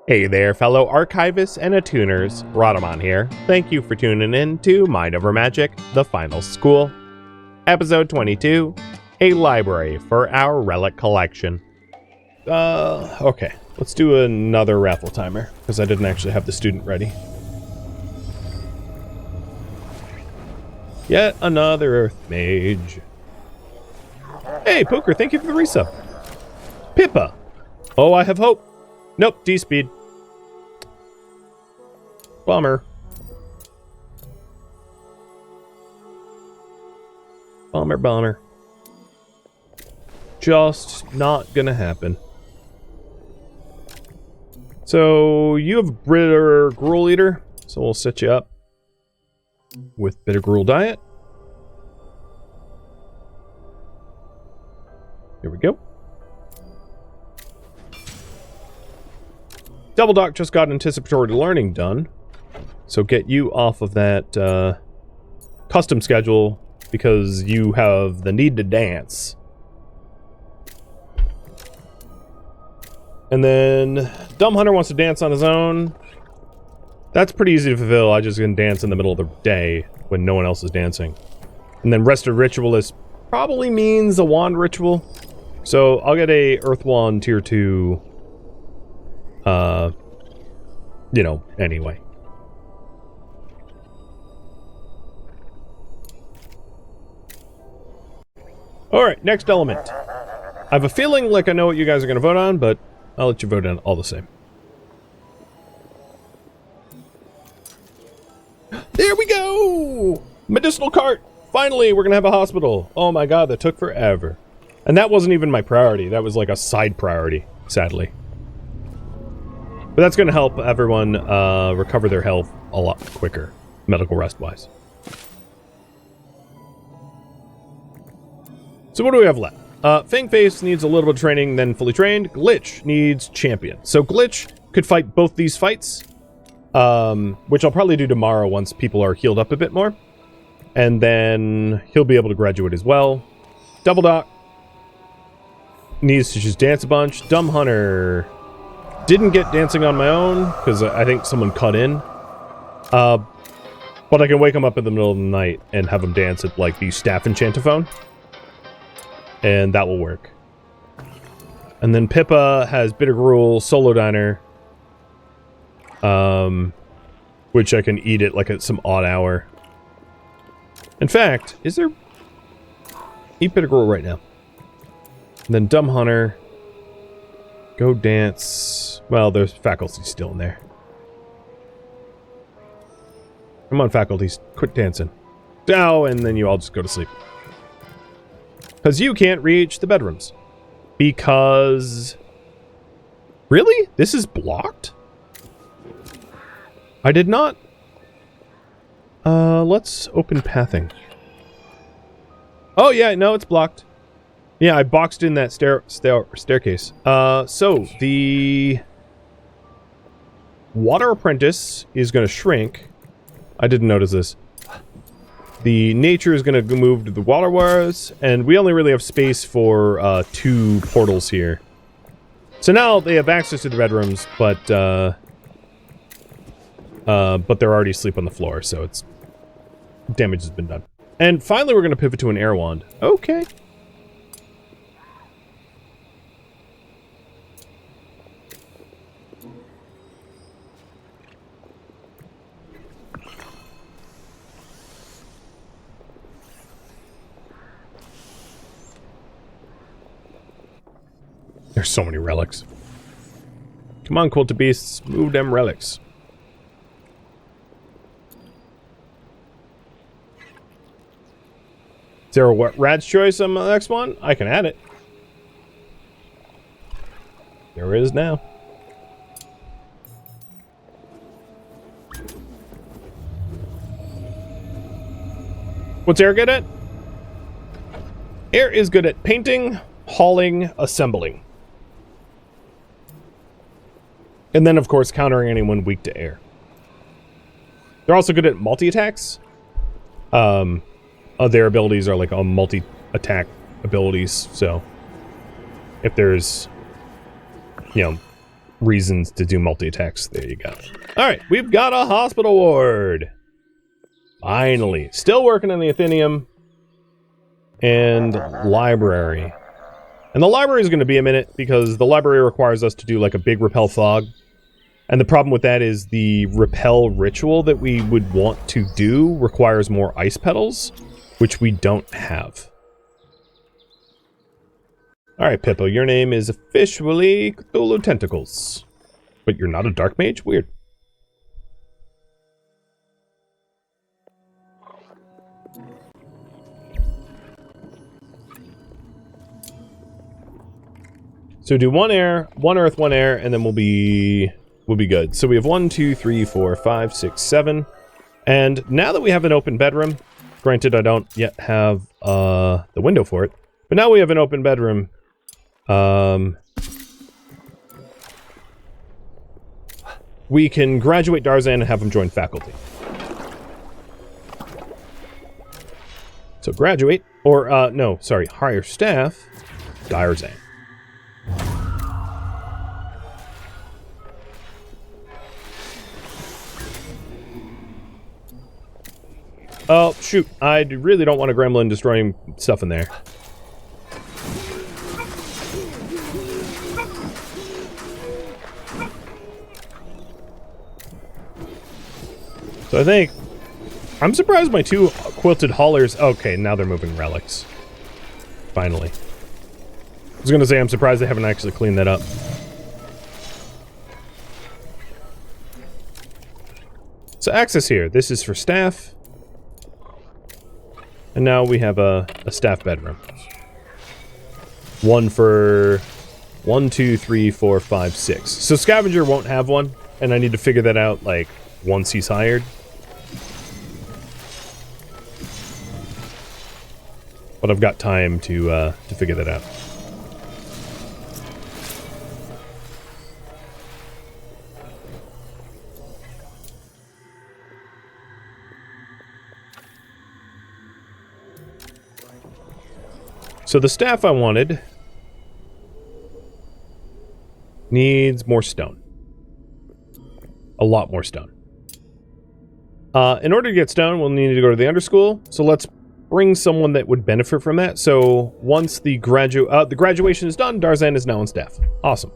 Hey there, fellow archivists and attuners, Rhadamant here. Thank you for tuning in to Mind Over Magic, The Final School. Episode 22, a library for our relic collection. Okay, let's do another raffle timer, because I didn't actually have the student ready. Yet another Earth Mage. Hey, Poker, thank you for the resub. Pippa. Oh, I have hope. Nope, D-speed. Bummer. Bummer. Just not gonna happen. So, you have Bitter Gruel Eater, so we'll set you up with Bitter Gruel Diet. Here we go. Double Doc just got anticipatory learning done, so get you off of that custom schedule because you have the need to dance. And then Dumb Hunter wants to dance on his own. That's pretty easy to fulfill. I just can dance in the middle of the day when no one else is dancing. And then Rested Ritualist probably means a wand ritual. So I'll get a Earth Wand tier 2. You know, anyway. Alright, next element. I have a feeling like I know what you guys are going to vote on, but I'll let you vote on all the same. There we go! Medicinal cart! Finally, we're going to have a hospital. Oh my god, that took forever. And that wasn't even my priority. That was like a side priority, sadly. But that's going to help everyone recover their health a lot quicker, medical rest-wise. So what do we have left? Fangface needs a little bit of training, then fully trained. Glitch needs champion. So Glitch could fight both these fights, which I'll probably do tomorrow once people are healed up a bit more. And then he'll be able to graduate as well. Double Doc needs to just dance a bunch. Dumb Hunter didn't get dancing on my own, because I think someone cut in. But I can wake him up in the middle of the night and have him dance at, like, the staff enchantophone. And that will work. And then Pippa has Bitter Gruel, Solo Diner. Which I can eat it, like, at some odd hour. In fact, is there... Eat Bitter Gruel right now. And then Dumb Hunter... Go dance. Well, there's faculty still in there. Come on, faculties. Quit dancing. Oh, and then you all just go to sleep. Because you can't reach the bedrooms. Because... Really? This is blocked? I did not... let's open pathing. Oh, yeah, no, it's blocked. Yeah, I boxed in that staircase. So, the Water Apprentice is going to shrink. I didn't notice this. The Nature is going to move to the Water Wars, and we only really have space for 2 portals here. So now they have access to the bedrooms, but they're already asleep on the floor, so it's... damage has been done. And finally we're going to pivot to an Air Wand. Okay. There's so many relics. Come on, Cult of Beasts. Move them relics. Is there a Rad's Choice on the next one? I can add it. There is now. What's Air good at? Air is good at painting, hauling, assembling. And then, of course, countering anyone weak to air. They're also good at multi-attacks. Their abilities are like all multi-attack abilities, so if there's, you know, reasons to do multi-attacks. There you go. Alright, we've got a hospital ward. Finally. Still working on the Athenium. And library. And the library is going to be a minute, because the library requires us to do like a big repel fog. And the problem with that is the repel ritual that we would want to do requires more ice petals, which we don't have. Alright, Pippo, your name is officially Cthulhu Tentacles. But you're not a dark mage? Weird. So do one air, one earth, one air, and then we'll be good. So we have 1, 2, 3, 4, 5, 6, 7. And now that we have an open bedroom, granted I don't yet have the window for it, but now we have an open bedroom. We can graduate Darzan and have him join faculty. So graduate, or no, sorry, hire staff, Darzan. Oh, shoot. I really don't want a gremlin destroying stuff in there. So I think... I'm surprised my 2 quilted haulers... Okay, now they're moving relics. Finally. I was gonna say, I'm surprised they haven't actually cleaned that up. So access here. This is for staff. And now we have a staff bedroom. One for 1, 2, 3, 4, 5, 6. So Scavenger won't have one, and I need to figure that out, like, once he's hired. But I've got time to figure that out. So the staff I wanted needs more stone. A lot more stone. In order to get stone, we'll need to go to the underschool. So let's bring someone that would benefit from that. So once the graduation is done, Darzan is now on staff. Awesome.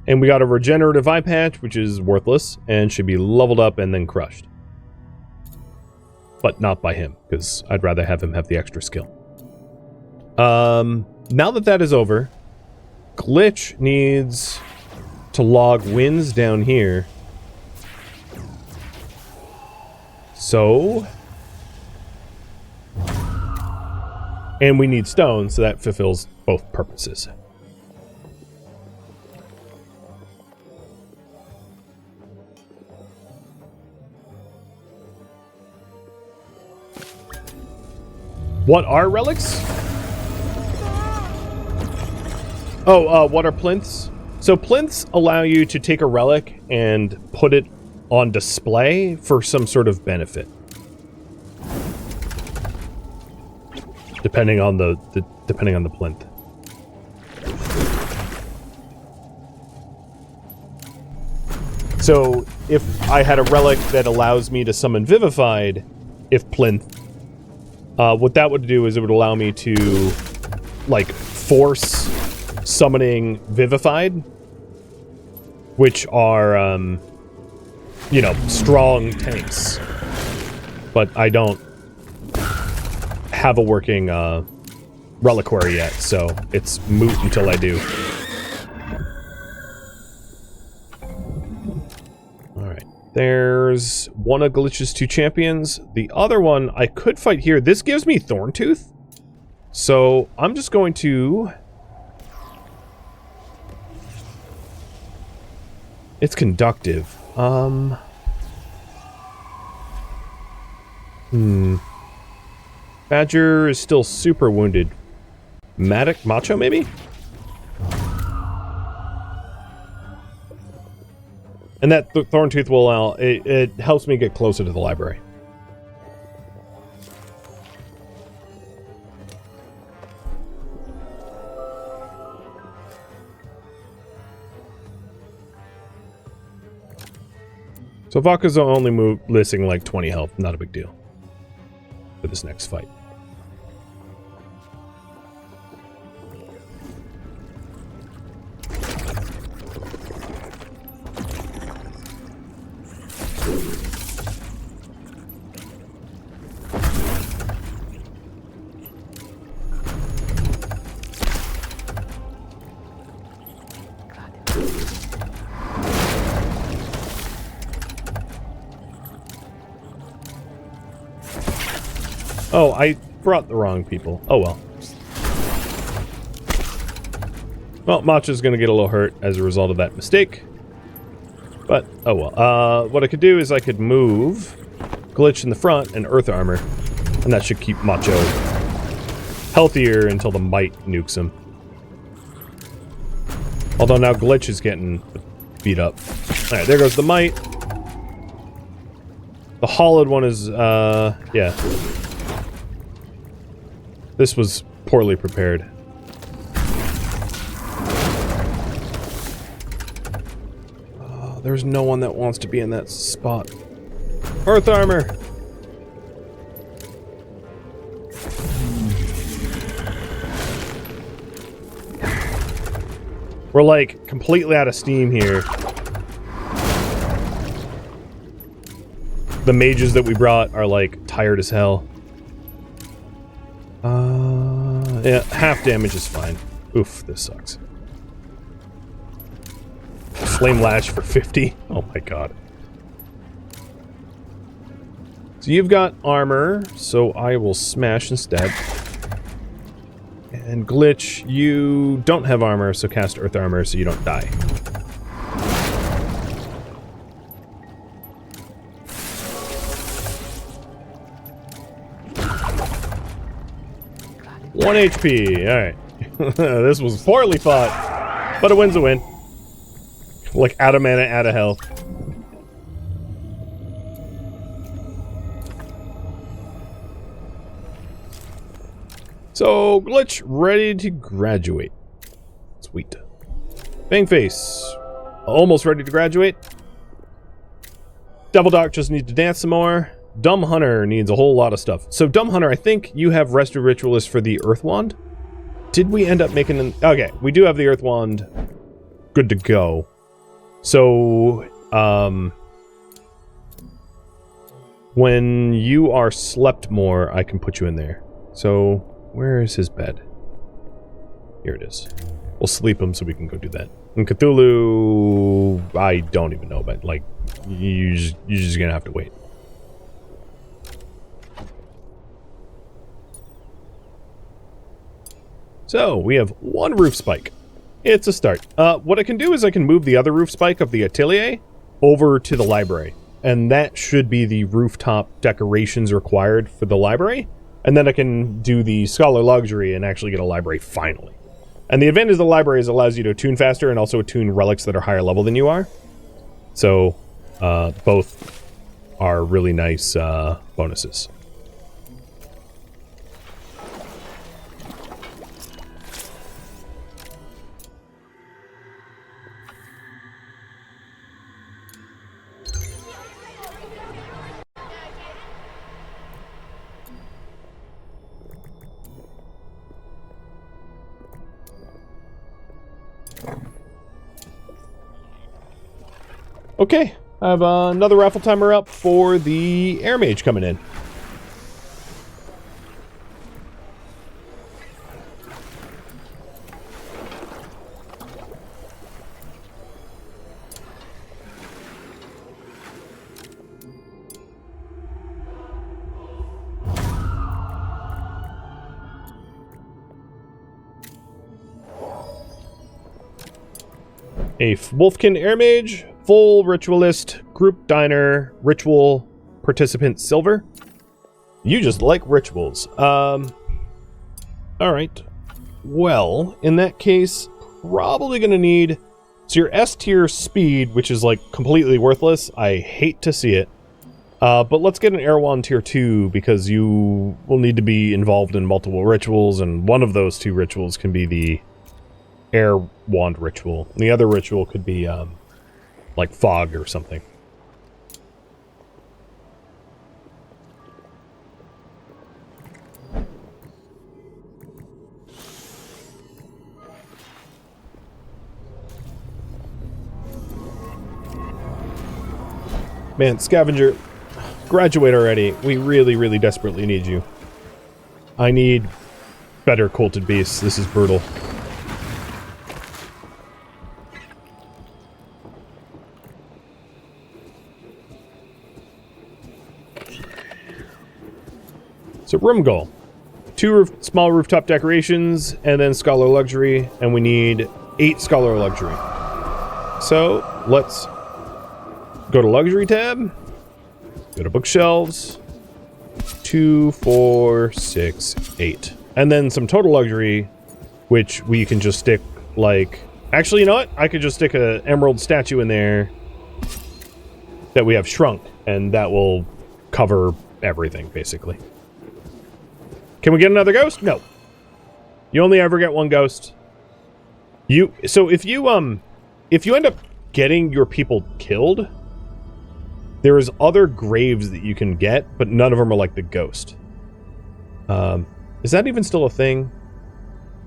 And we got a regenerative eye patch, which is worthless and should be leveled up and then crushed. But not by him, because I'd rather have him have the extra skill. Now that that is over, Glitch needs to log wins down here. So... And we need stone, so that fulfills both purposes. What are relics? Oh, what are plinths? So plinths allow you to take a relic and put it on display for some sort of benefit. Depending on the plinth. So if I had a relic that allows me to summon Vivified, if plinth, what that would do is it would allow me to, like, force summoning Vivified, which are, you know, strong tanks. But I don't have a working reliquary yet, so it's moot until I do. Alright. There's one of Glitch's 2 champions. The other one I could fight here. This gives me Thorntooth. So I'm just going to... It's conductive. Badger is still super wounded. Macho, maybe? And that Thorntooth will allow... It helps me get closer to the library. So Vaka's only missing like 20 health. Not a big deal for this next fight. Oh, I brought the wrong people. Oh well. Well, Matcha's gonna get a little hurt as a result of that mistake. But, oh well. What I could do is I could move Glitch in the front and Earth Armor. And that should keep Macho healthier until the Might nukes him. Although now Glitch is getting beat up. Alright, there goes the Might. The hollowed one is, yeah. This was poorly prepared. There's no one that wants to be in that spot. Earth Armor! We're like completely out of steam here. The mages that we brought are like tired as hell. Yeah, half damage is fine. Oof, this sucks. Flame Lash for 50? Oh my god. So you've got armor, so I will smash instead. And Glitch, you don't have armor, so cast Earth Armor so you don't die. One HP, alright. This was poorly fought, but a win's a win. Like, out of mana, out of health. So, Glitch, ready to graduate. Sweet. Bangface, almost ready to graduate. Devil Doc just needs to dance some more. Dumb Hunter needs a whole lot of stuff. So, Dumb Hunter, I think you have Rested Ritualist for the Earth Wand. Did we end up making an... Okay, we do have the Earth Wand good to go. So, when you are slept more, I can put you in there. So, where is his bed? Here it is. We'll sleep him so we can go do that. And Cthulhu, I don't even know, but like, you're just gonna have to wait. So, we have one roof spike. It's a start. What I can do is I can move the other roof spike of the atelier over to the library. And that should be the rooftop decorations required for the library. And then I can do the Scholar Luxury and actually get a library finally. And the advantage of the library is it allows you to attune faster and also attune relics that are higher level than you are. So, both are really nice bonuses. Okay, I have another raffle timer up for the Air Mage coming in. A Wolfkin Air Mage, full Ritualist, Group Diner, Ritual, Participant Silver. You just like rituals. Alright. Well, in that case, probably gonna need... So your S tier speed, which is like completely worthless. I hate to see it. But let's get an Air Wand tier 2 because you will need to be involved in multiple rituals, and one of those two rituals can be the Air Wand ritual. And the other ritual could be like fog or something. Man, Scavenger, graduate already. We really, really desperately need you. I need better Colted Beasts. This is brutal. So, room goal. 2 small rooftop decorations, and then Scholar Luxury, and we need 8 Scholar Luxury. So, let's go to Luxury tab, go to Bookshelves, 2, 4, 6, 8. And then some Total Luxury, which we can just stick, like... Actually, you know what? I could just stick an emerald statue in there that we have shrunk, and that will cover everything, basically. Can we get another ghost? No. You only ever get one ghost. So if you end up getting your people killed, there is other graves that you can get, but none of them are like the ghost. Is that even still a thing?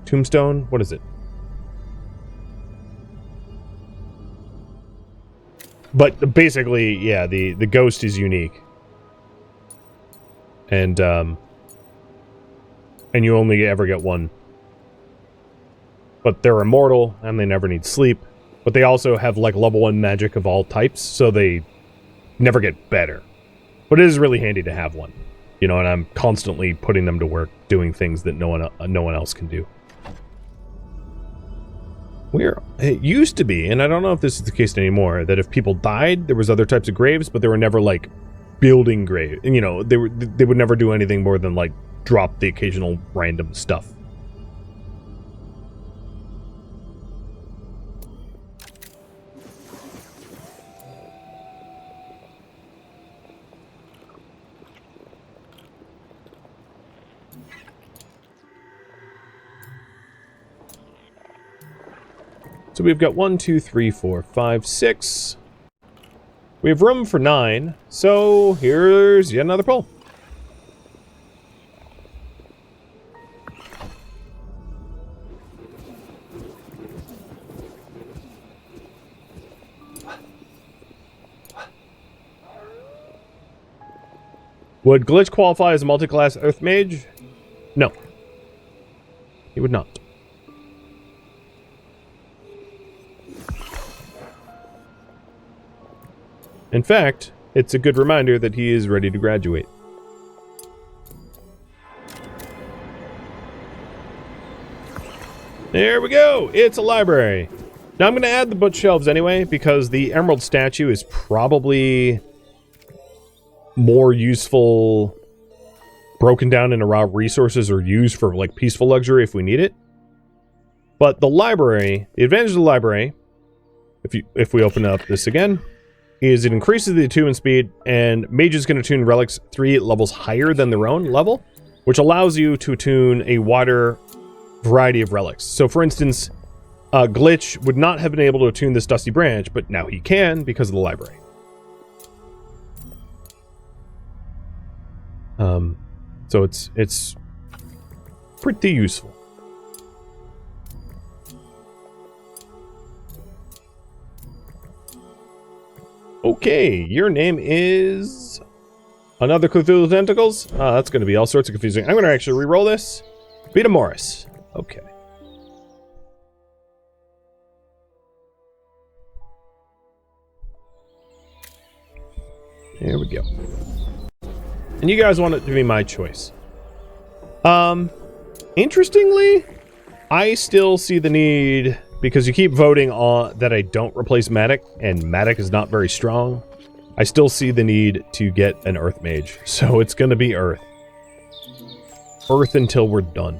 Tombstone? What is it? But basically, yeah, the ghost is unique. And you only ever get one. But they're immortal, and they never need sleep. But they also have, like, level 1 magic of all types, so they never get better. But it is really handy to have one. You know, and I'm constantly putting them to work, doing things that no one else can do. It used to be, and I don't know if this is the case anymore, that if people died, there was other types of graves, but they were never, like, building graves. And, you know, they would never do anything more than, like, drop the occasional random stuff. So we've got 1, 2, 3, 4, 5, 6. We have room for 9, so here's yet another poll. Would Glitch qualify as a multi-class Earth Mage? No. He would not. In fact, it's a good reminder that he is ready to graduate. There we go! It's a library! Now I'm going to add the bookshelves anyway, because the emerald statue is probably more useful broken down into raw resources or used for, like, peaceful luxury if we need it. But the library, the advantage of the library, if we open up this again, is it increases the attunement speed, and mages can attune relics 3 levels higher than their own level, which allows you to attune a wider variety of relics. So, for instance, Glitch would not have been able to attune this Dusty Branch, but now he can because of the library. So it's pretty useful. Okay, your name is another Cthulhu Tentacles? That's going to be all sorts of confusing. I'm going to actually re-roll this. Vita Morris. Okay. Here we go. And you guys want it to be my choice. Interestingly, I still see the need, because you keep voting on that I don't replace Matic, and Matic is not very strong. I still see the need to get an Earth Mage, so it's going to be Earth. Earth until we're done.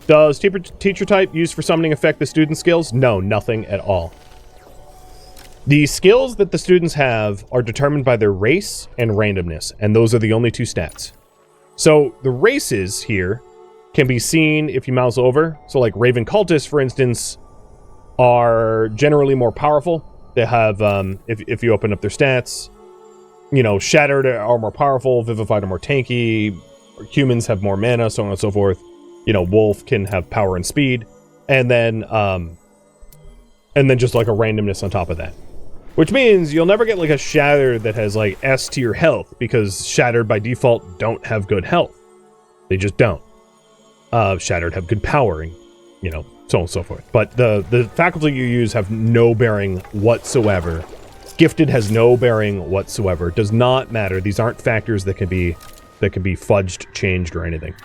Does teacher type used for summoning affect the student skills? No, nothing at all. The skills that the students have are determined by their race and randomness, and those are the only 2 stats. So the races here can be seen if you mouse over. So like Raven Cultists, for instance, are generally more powerful. They have, if you open up their stats, you know, Shattered are more powerful, Vivified are more tanky, humans have more mana, so on and so forth. You know, Wolf can have power and speed, and then just like a randomness on top of that. Which means you'll never get like a Shattered that has like S tier health, because Shattered by default don't have good health. They just don't. Shattered have good powering, you know, so on and so forth. But the faculty you use have no bearing whatsoever. Gifted has no bearing whatsoever. Does not matter. These aren't factors that can be fudged, changed, or anything.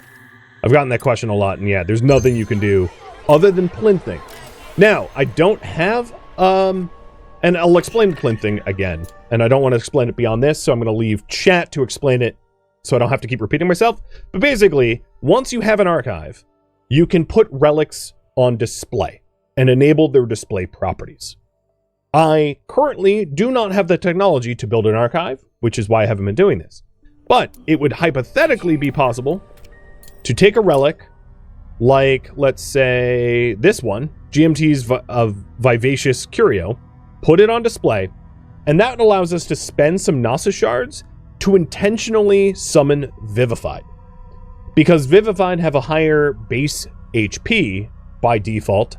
I've gotten that question a lot, and yeah, there's nothing you can do other than plinthing. Now, I don't have, and I'll explain plinthing again, and I don't want to explain it beyond this, so I'm going to leave chat to explain it so I don't have to keep repeating myself. But basically, once you have an archive, you can put relics on display and enable their display properties. I currently do not have the technology to build an archive, which is why I haven't been doing this. But it would hypothetically be possible to take a relic, like, let's say, this one, GMT's Vivacious Curio, put it on display, and that allows us to spend some Gnosis shards to intentionally summon Vivified. Because Vivified have a higher base HP by default,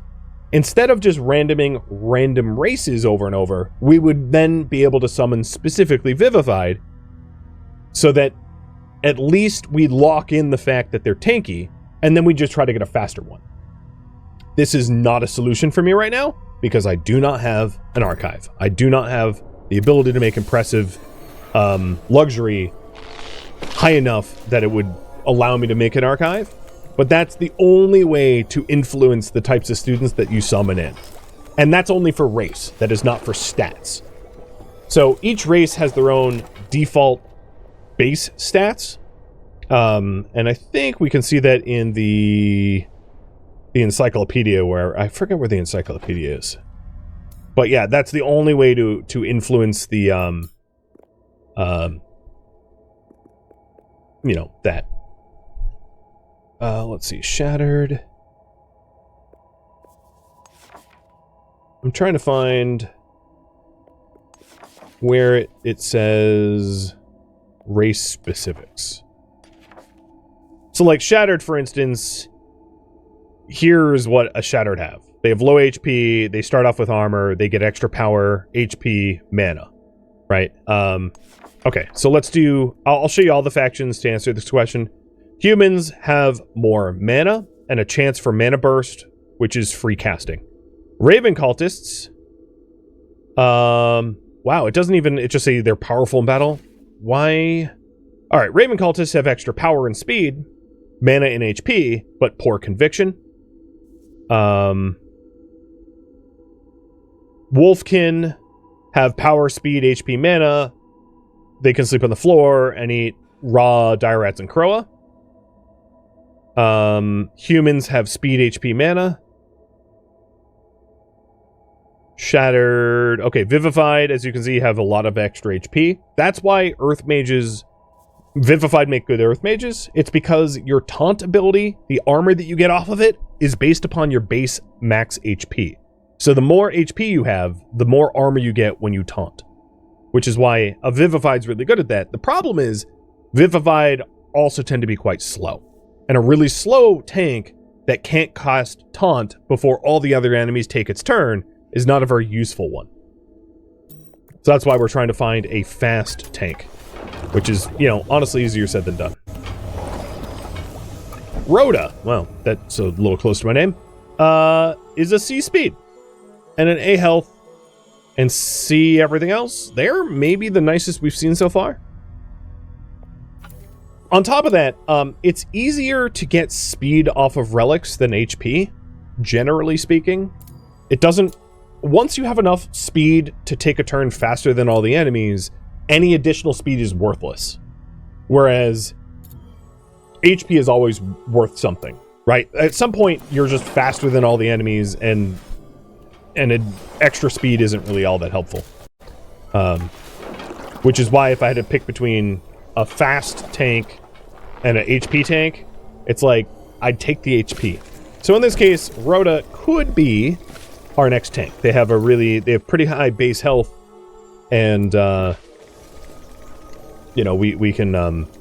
instead of just randoming random races over and over, we would then be able to summon specifically Vivified, so that at least we lock in the fact that they're tanky, and then we just try to get a faster one. This is not a solution for me right now, because I do not have an archive. I do not have the ability to make impressive luxury high enough that it would allow me to make an archive. But that's the only way to influence the types of students that you summon in. And that's only for race. That is not for stats. So each race has their own default base stats. And I think we can see that in the encyclopedia, where I forget where the encyclopedia is. But yeah, that's the only way to influence the you know, that. Let's see, Shattered. I'm trying to find where it says race specifics. So like Shattered, for instance, here's what a Shattered have. They have low HP, they start off with armor, they get extra power, HP, mana, right? Okay, so let's do... I'll show you all the factions to answer this question. Humans have more mana and a chance for mana burst, which is free casting. Raven cultists... wow, it doesn't even... It just say they're powerful in battle. Why? Alright, Raven cultists have extra power and speed, mana and HP, but poor conviction. Wolfkin have power, speed, HP, mana. They can sleep on the floor and eat raw dire rats and Croa. Humans have speed, HP, mana. Shattered. Okay, Vivified, as you can see, have a lot of extra HP. That's why Earth Mages... Vivified make good Earth Mages. It's because your taunt ability, the armor that you get off of it, is based upon your base max HP. So the more HP you have, the more armor you get when you taunt. Which is why a Vivified's really good at that. The problem is, Vivified also tend to be quite slow. And a really slow tank that can't cast taunt before all the other enemies take its turn is not a very useful one. So that's why we're trying to find a fast tank. Which is, you know, honestly easier said than done. Rhoda, well, that's a little close to my name, is a C speed. And an A health. And C everything else. They're maybe the nicest we've seen so far. On top of that, it's easier to get speed off of relics than HP, generally speaking. It doesn't... Once you have enough speed to take a turn faster than all the enemies, any additional speed is worthless. Whereas HP is always worth something, right? At some point, you're just faster than all the enemies, and extra speed isn't really all that helpful. Which is why if I had to pick between a fast tank and an HP tank, it's like, I'd take the HP. So in this case, Rhoda could be our next tank. They have pretty high base health, and you know, we can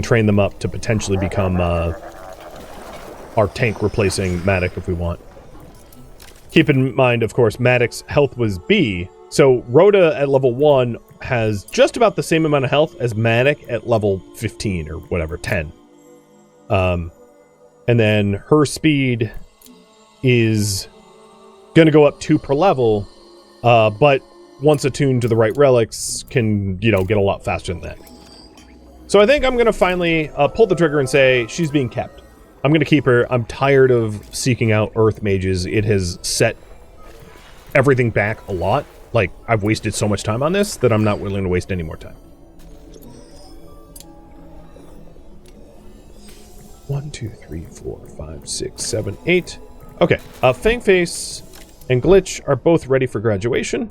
train them up to potentially become our tank replacing Matic if we want. Keep in mind, of course, Matic's health was B, so Rhoda at level 1 has just about the same amount of health as Matic at level 15 or whatever, 10. And then her speed is going to go up 2 per level, but once attuned to the right relics, can, you know, get a lot faster than that. So I think I'm going to finally pull the trigger and say she's being kept. I'm going to keep her. I'm tired of seeking out Earth mages. It has set everything back a lot. Like, I've wasted so much time on this that I'm not willing to waste any more time. 1, 2, 3, 4, 5, 6, 7, 8. Okay, Fangface and Glitch are both ready for graduation.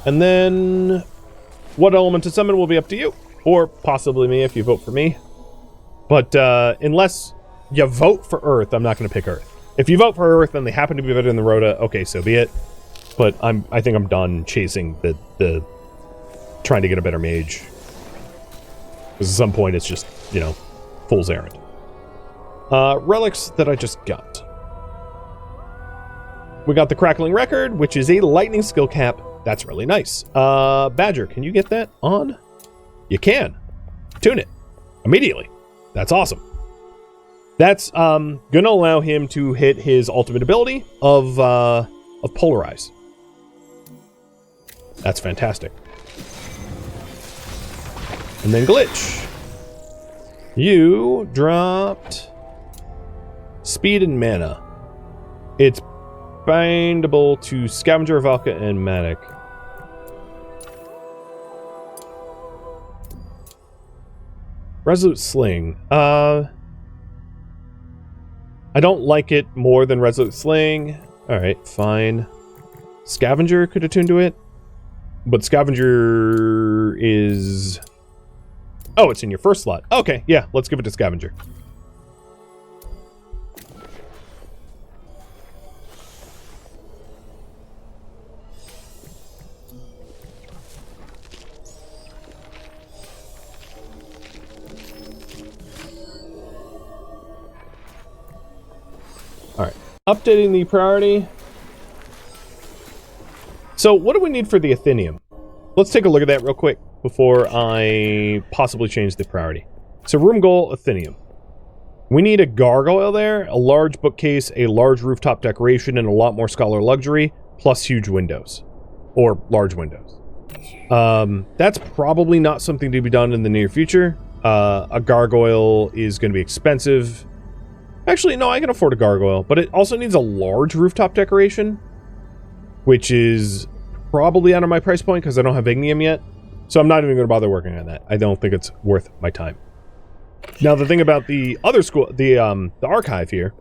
And then what element to summon will be up to you, or possibly me if you vote for me. But unless you vote for Earth, I'm not going to pick Earth. If you vote for Earth and they happen to be better than the Rhoda, okay, so be it. But I think I'm done chasing the trying to get a better mage. Because at some point it's just, you know, fool's errand. Relics that I just got. We got the Crackling Record, which is a lightning skill cap. That's really nice. Badger, can you get that on? You can. Tune it. Immediately. That's awesome. That's gonna allow him to hit his ultimate ability of Polarize. That's fantastic. And then Glitch. You dropped Speed and Mana. It's bindable to Scavenger, Valka, and Matic. Resolute Sling. I don't like it more than Resolute Sling. Alright, fine. Scavenger could attune to it. But Scavenger is... Oh, it's in your first slot. Okay, yeah, let's give it to Scavenger. Alright, updating the priority. So, what do we need for the Athenium? Let's take a look at that real quick before I possibly change the priority. So, room goal, Athenium. We need a gargoyle there, a large bookcase, a large rooftop decoration, and a lot more scholar luxury, plus huge windows. Or large windows. That's probably not something to be done in the near future. A gargoyle is going to be expensive. Actually, no, I can afford a gargoyle, but it also needs a large rooftop decoration, which is probably out of my price point because I don't have Ignium yet. So I'm not even going to bother working on that. I don't think it's worth my time. Now, the thing about the other school, the archive here,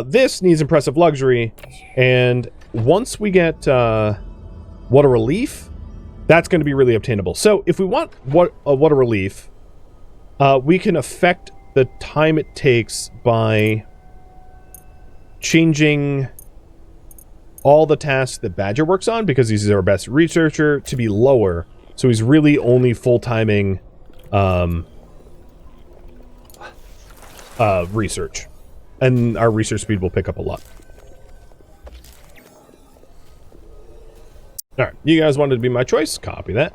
this needs impressive luxury, and once we get what a relief, that's going to be really obtainable. So if we want what a relief, we can affect the time it takes by changing all the tasks that Badger works on, because he's our best researcher, to be lower. So he's really only full-timing research. And our research speed will pick up a lot. Alright, you guys wanted to be my choice? Copy that.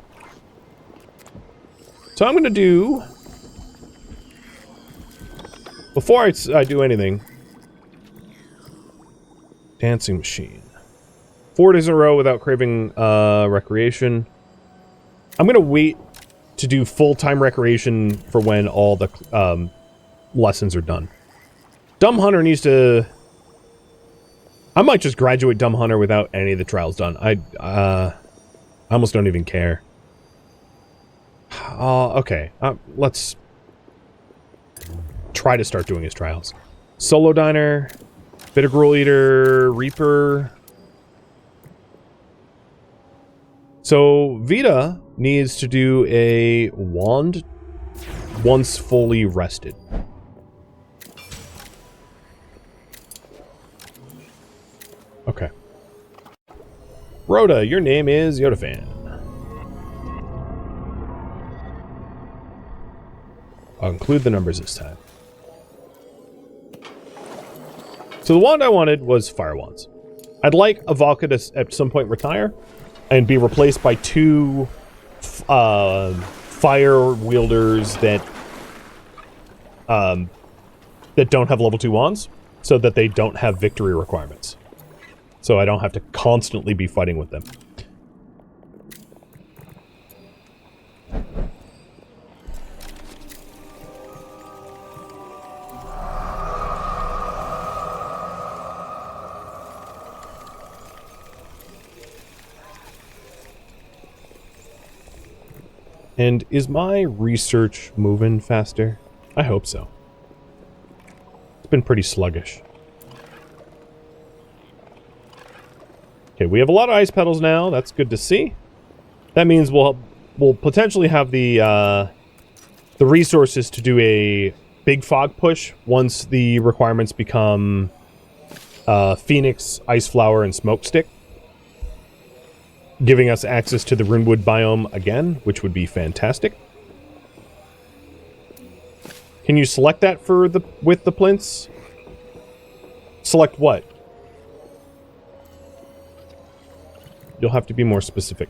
So I'm going to do... Before I do anything... Dancing Machine. 4 days in a row without craving recreation. I'm going to wait to do full-time recreation for when all the lessons are done. Dumb Hunter needs to... I might just graduate Dumb Hunter without any of the trials done. I almost don't even care. Okay. Let's try to start doing his trials. Solo Diner, Bitter Gruel Eater, Reaper. So Vita needs to do a wand once fully rested. Okay. Rhoda, your name is Yodafan. I'll include the numbers this time. So the wand I wanted was fire wands. I'd like Avalka to at some point retire and be replaced by two fire wielders that don't have level 2 wands, so that they don't have victory requirements. So I don't have to constantly be fighting with them. And is my research moving faster? I hope so. It's been pretty sluggish. Okay, we have a lot of ice petals now. That's good to see. That means we'll potentially have the resources to do a big fog push once the requirements become Phoenix, Ice Flower, and Smoke Stick, giving us access to the Runewood biome again, which would be fantastic. Can you select that for with the plinths? Select what? You'll have to be more specific.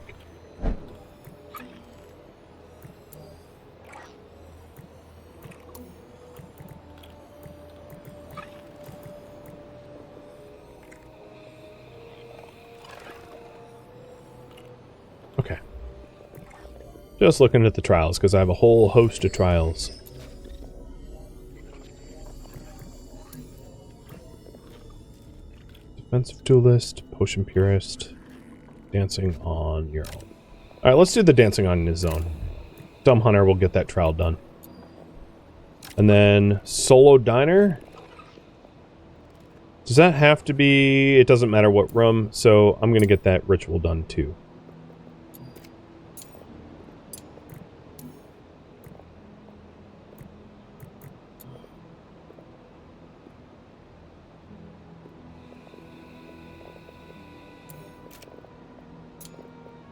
Okay. Just looking at the trials, because I have a whole host of trials. Defensive Duelist, Potion Purist, Dancing on your own. Alright, let's do the Dancing on his own. Dumb Hunter will get that trial done. And then Solo Diner. Does that have to be... It doesn't matter what room, so I'm going to get that ritual done too.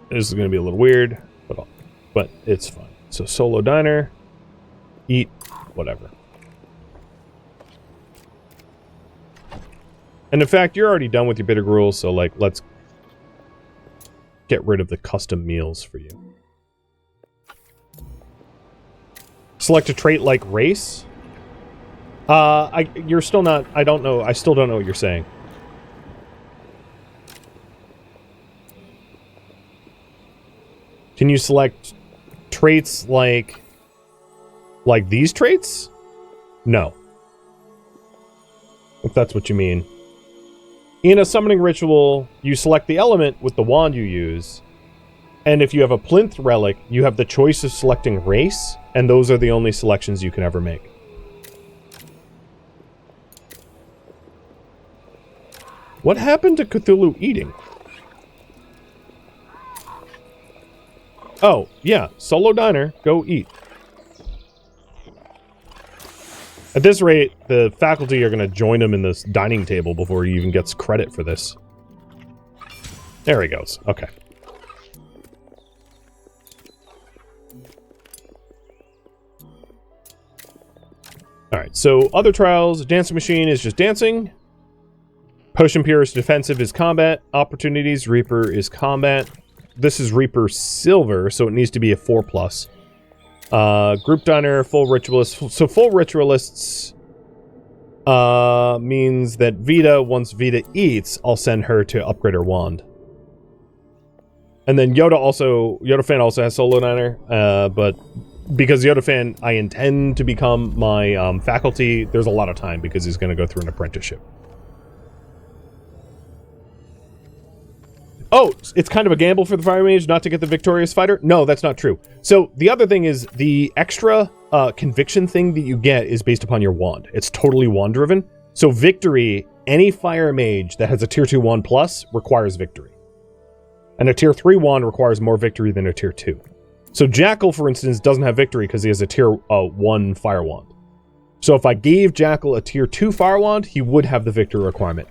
This is going to be a little weird, but it's fine. So Solo Diner, eat, whatever. And in fact, you're already done with your bitter gruel, so like, let's get rid of the custom meals for you. Select a trait like race. You're still not, I don't know, I still don't know what you're saying. Can you select traits like these traits? No. If that's what you mean. In a summoning ritual, you select the element with the wand you use. And if you have a plinth relic, you have the choice of selecting race, and those are the only selections you can ever make. What happened to Cthulhu eating? Oh, yeah. Solo Diner. Go eat. At this rate, the faculty are going to join him in this dining table before he even gets credit for this. There he goes. Okay. Alright, so other trials. Dancing Machine is just dancing. Potion Purist Defensive is combat. Opportunities. Reaper is combat. This is Reaper Silver, so it needs to be a 4+. Group Diner, Full Ritualists. So Full Ritualists means that Vita, once Vita eats, I'll send her to upgrade her wand. And then Yodafan also has Solo Diner, but because Yodafan, I intend to become my faculty, there's a lot of time because he's going to go through an apprenticeship. Oh, it's kind of a gamble for the Fire Mage not to get the Victorious Fighter? No, that's not true. So the other thing is the extra conviction thing that you get is based upon your wand. It's totally wand driven. So victory, any Fire Mage that has a tier 2 wand plus requires victory. And a tier 3 wand requires more victory than a tier 2. So Jackal, for instance, doesn't have victory because he has a tier 1 Fire Wand. So if I gave Jackal a tier 2 Fire Wand, he would have the victory requirement.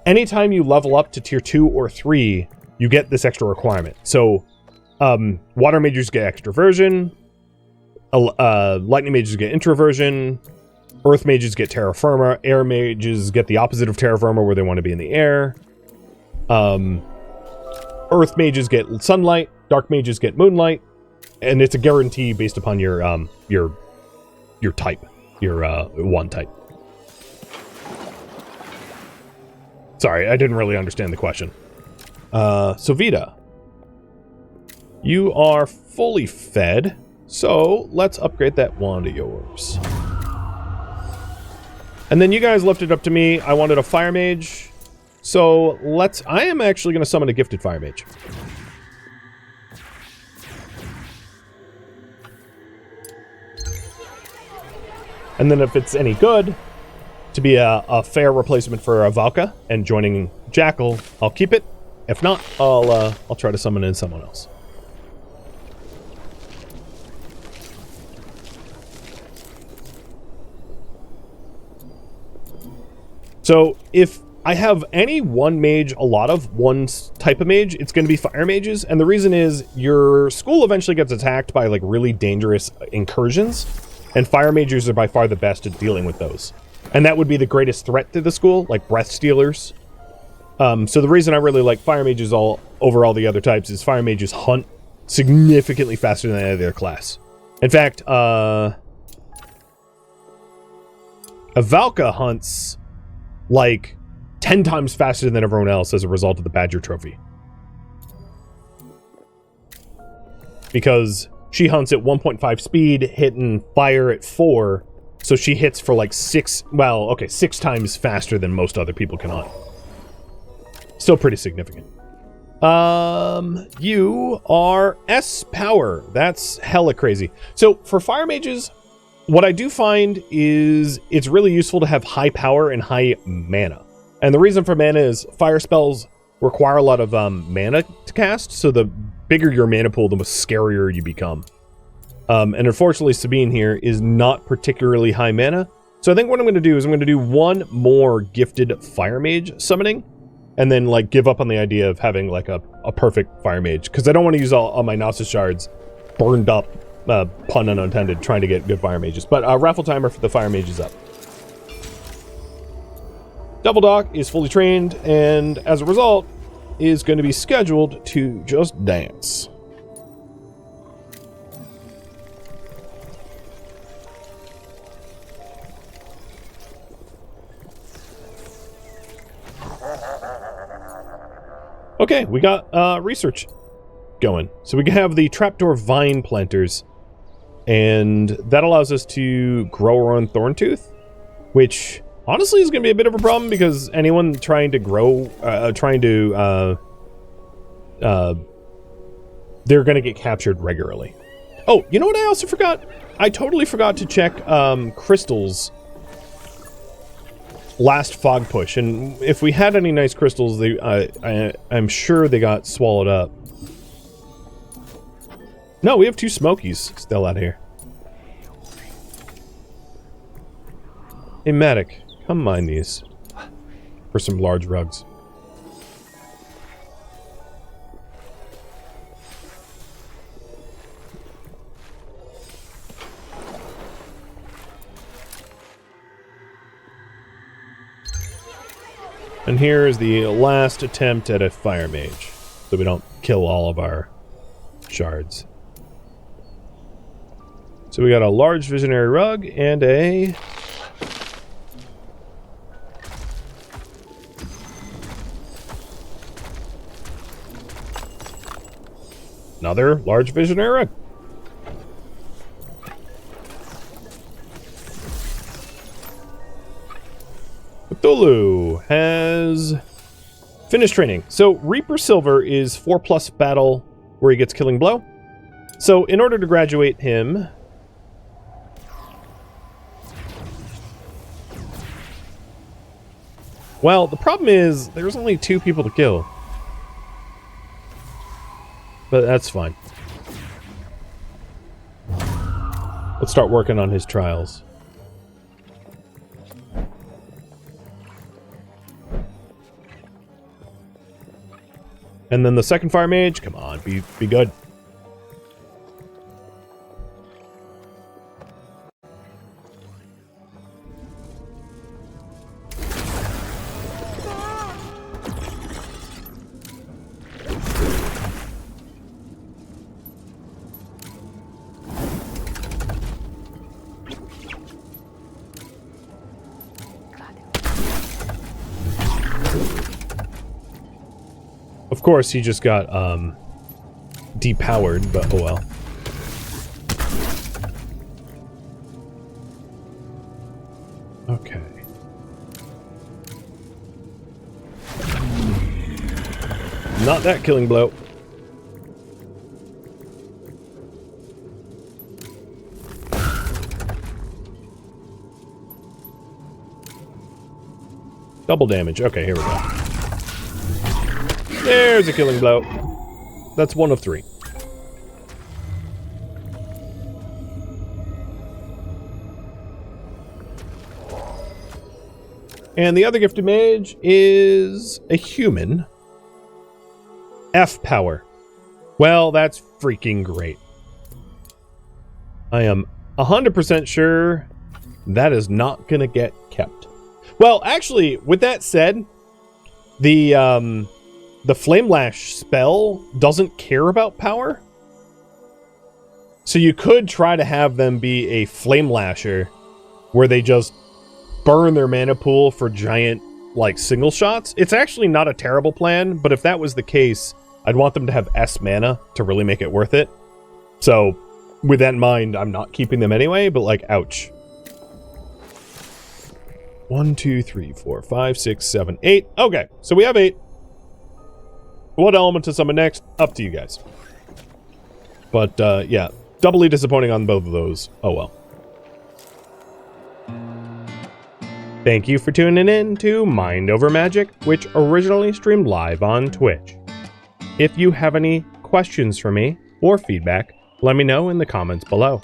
anytime you level up to tier 2 or 3, you get this extra requirement. So, water mages get extroversion, lightning mages get introversion, earth mages get terra firma, air mages get the opposite of terra firma where they want to be in the air. Earth mages get sunlight, dark mages get moonlight, and it's a guarantee based upon your type, your one type. Sorry, I didn't really understand the question. So Vita, you are fully fed, so let's upgrade that wand of yours. And then you guys left it up to me. I wanted a fire mage, so I am actually going to summon a gifted fire mage. And then if it's any good, to be a fair replacement for a Valka and joining Jackal, I'll keep it. If not, I'll try to summon in someone else. So if I have any one mage, a lot of one type of mage, it's going to be fire mages. And the reason is your school eventually gets attacked by like really dangerous incursions. And fire mages are by far the best at dealing with those. And that would be the greatest threat to the school, like breath stealers. So the reason I really like fire mages over all the other types is fire mages hunt significantly faster than any other class. In fact, a Valka hunts like 10 times faster than everyone else as a result of the Badger Trophy. Because she hunts at 1.5 speed, hitting fire at 4, so she hits for like 6 times faster than most other people can hunt. Still pretty significant. You are S power. That's hella crazy. So for fire mages, what I do find is it's really useful to have high power and high mana. And the reason for mana is fire spells require a lot of mana to cast, so the bigger your mana pool, the scarier you become. And unfortunately, Sabine here is not particularly high mana. So I think what I'm going to do is I'm going to do one more gifted fire mage summoning, and then like give up on the idea of having like a perfect fire mage, because I don't want to use all my Gnosis shards burned up, pun unintended, trying to get good fire mages. But raffle timer for the fire mage is up. Double Dock is fully trained, and as a result, is going to be scheduled to just dance. Okay, we got research going. So we can have the trapdoor vine planters, and that allows us to grow our own thorn tooth, which honestly is going to be a bit of a problem because anyone trying to grow, they're going to get captured regularly. Oh, you know what I also forgot? I totally forgot to check crystals last fog push, and if we had any nice crystals, I'm sure they got swallowed up. No, we have 2 Smokies still out here. Hey, Matic, come mine these for some large rugs. And here is the last attempt at a fire mage, so we don't kill all of our shards. So we got a large visionary rug and another large visionary rug. Cthulhu has finished training. So Reaper Silver is 4+ battle where he gets killing blow. So in order to graduate him, well, the problem is there's only 2 people to kill. But that's fine. Let's start working on his trials. And then the second fire mage, come on, be good. Of course, he just got depowered, but oh well. Okay. Not that killing blow. Double damage. Okay, here we go. There's a killing blow. That's 1 of 3. And the other gifted mage is a human. F power. Well, that's freaking great. I am 100% sure that is not gonna get kept. Well, actually, with that said, the Flame Lash spell doesn't care about power. So you could try to have them be a Flame Lasher where they just burn their mana pool for giant, like, single shots. It's actually not a terrible plan, but if that was the case, I'd want them to have S mana to really make it worth it. So, with that in mind, I'm not keeping them anyway, but, like, ouch. 1, 2, 3, 4, 5, 6, 7, 8. Okay, so we have 8. What element to summon next? Up to you guys. But, yeah. Doubly disappointing on both of those. Oh well. Thank you for tuning in to Mind Over Magic, which originally streamed live on Twitch. If you have any questions for me or feedback, let me know in the comments below.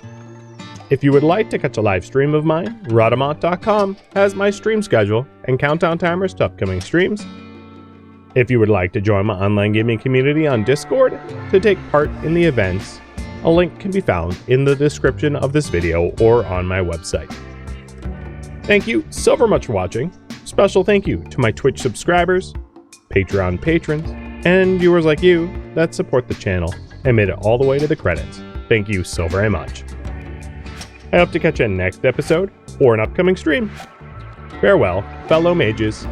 If you would like to catch a live stream of mine, Rhadamant.com has my stream schedule and countdown timers to upcoming streams. If you would like to join my online gaming community on Discord to take part in the events, a link can be found in the description of this video or on my website. Thank you so very much for watching. Special thank you to my Twitch subscribers, Patreon patrons, and viewers like you that support the channel and made it all the way to the credits. Thank you so very much. I hope to catch you in the next episode or an upcoming stream. Farewell, fellow mages.